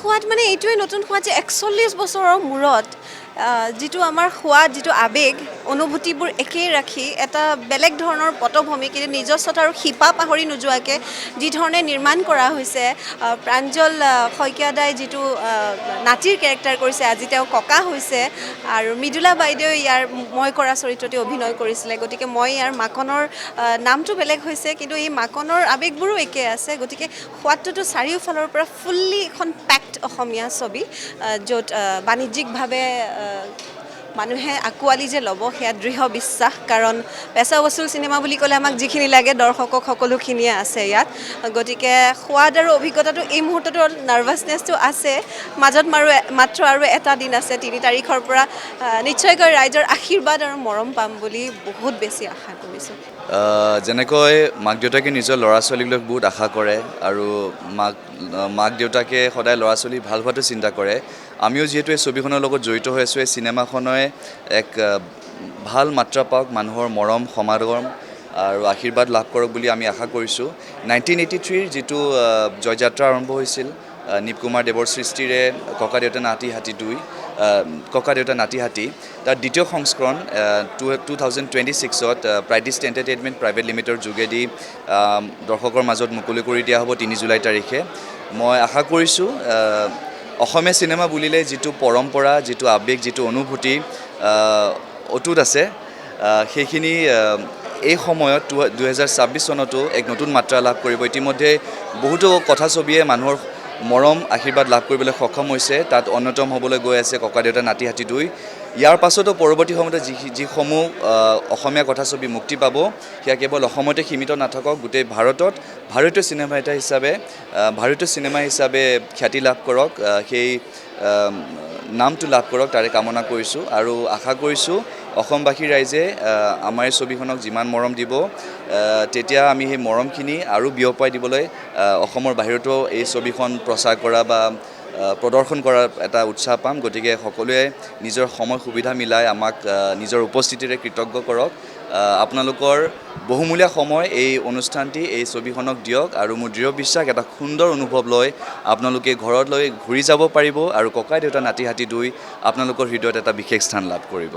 সোৱাদ মানে এইটোৱে নতুন সোৱাদ যে 41 বছৰৰ মূৰত যিটো আমাৰ সোৱাদ যিটো আৱেগ অনুভূতিবোৰ একেই ৰাখি এটা বেলেগ ধৰণৰ পটভূমি কিন্তু নিজস্বতা আৰু শিপা পাহৰি নোযোৱাকৈ যি ধৰণে নিৰ্মাণ কৰা হৈছে প্ৰাঞ্জল শইকীয়াদাই যিটো নাতিৰ কেৰেক্টাৰ কৰিছে আজি তেওঁ ককা হৈছে আৰু মৃদুলা বাইদেউ ইয়াৰ মই কৰা চৰিত্ৰতে অভিনয় কৰিছিলে গতিকে মই ইয়াৰ মাকনৰ নামটো বেলেগ হৈছে কিন্তু এই মাকনৰ আৱেগবোৰো একে আছে গতিকে সোৱাদটোতো চাৰিওফালৰ পৰা ফুল্লি এখন পেক্ট অসমীয়া ছবি য'ত বাণিজ্যিকভাৱে মানুহে আঁকোৱালি যে ল'ব সেয়া দৃঢ় বিশ্বাস কাৰণ পেচা বসুল চিনেমা বুলি ক'লে আমাক যিখিনি লাগে দৰ্শকক সকলোখিনিয়ে আছে ইয়াত গতিকে সোৱাদ আৰু অভিজ্ঞতাটো এই মুহূৰ্ততো নাৰ্ভাছনেছটো আছে মাজত মাত্ৰ আৰু এটা দিন আছে 3 তাৰিখৰ পৰা নিশ্চয়কৈ ৰাইজৰ আশীৰ্বাদ আৰু মৰম পাম বুলি বহুত বেছি আশা কৰিছোঁ যেনেকৈ মাক দেউতাকে নিজৰ ল'ৰা ছোৱালীবিলাক বহুত আশা কৰে আৰু মাক দেউতাকে সদায় ল'ৰা ছোৱালী ভাল হোৱাটো চিন্তা কৰে আমিও যিহেতু এই ছবিখনৰ লগত জড়িত হৈ আছোঁ এই চিনেমাখনে এক ভাল মাত্ৰা পাওক মানুহৰ মৰম সমাদৰ আৰু আশীৰ্বাদ লাভ কৰক বুলি আমি আশা কৰিছোঁ 1983 যিটো জয়যাত্ৰা আৰম্ভ হৈছিল নীপ কুমাৰ দেৱৰ সৃষ্টিৰে ককা দেউতা নাতি হাতী 2 ককা দেউতা নাতি হাতী তাৰ দ্বিতীয় সংস্কৰণ 2026ত প্ৰাইডিষ্ট এণ্টাৰটেইনমেণ্ট প্ৰাইভেট লিমিটেডৰ যোগেদি দৰ্শকৰ মাজত মুকলি কৰি দিয়া হ'ব 3 জুলাই তাৰিখে মই আশা কৰিছোঁ অসমীয়া চিনেমা বুলিলে যিটো পৰম্পৰা যিটো আৱেগ যিটো অনুভূতি অটুট আছে সেইখিনি এই সময়ত 2026 চনতো এক নতুন মাত্ৰা লাভ কৰিব ইতিমধ্যে বহুতো কথা ছবিয়ে মানুহৰ মৰম আশীৰ্বাদ লাভ কৰিবলৈ সক্ষম হৈছে তাত অন্যতম হ'বলৈ গৈ আছে ককা দেউতা নাতি হাতী 2 ইয়াৰ পাছতো পৰৱৰ্তী সময়ত যিসমূহ অসমীয়া কথা ছবি মুক্তি পাব সেয়া কেৱল অসমতে সীমিত নাথাকক গোটেই ভাৰতত ভাৰতীয় চিনেমা হিচাপে খ্যাতি লাভ কৰক সেই নামটো লাভ কৰক তাৰে কামনা কৰিছোঁ আৰু আশা কৰিছোঁ অসমবাসী ৰাইজে আমাৰ এই ছবিখনক যিমান মৰম দিব তেতিয়া আমি সেই মৰমখিনি আৰু বিয়পাই দিবলৈ অসমৰ বাহিৰতো এই ছবিখন প্ৰচাৰ কৰা বা প্ৰদৰ্শন কৰাৰ এটা উৎসাহ পাম গতিকে সকলোৱে নিজৰ সময় সুবিধা মিলাই আমাক নিজৰ উপস্থিতিৰে কৃতজ্ঞ কৰক আপোনালোকৰ বহুমূলীয়া সময় এই অনুষ্ঠানটি এই ছবিখনক দিয়ক আৰু মোৰ দৃঢ় বিশ্বাস এটা সুন্দৰ অনুভৱ লৈ আপোনালোকে ঘৰলৈ ঘূৰি যাব পাৰিব আৰু ককা দেউতা নাতি হাতী 2 আপোনালোকৰ হৃদয়ত এটা বিশেষ স্থান লাভ কৰিব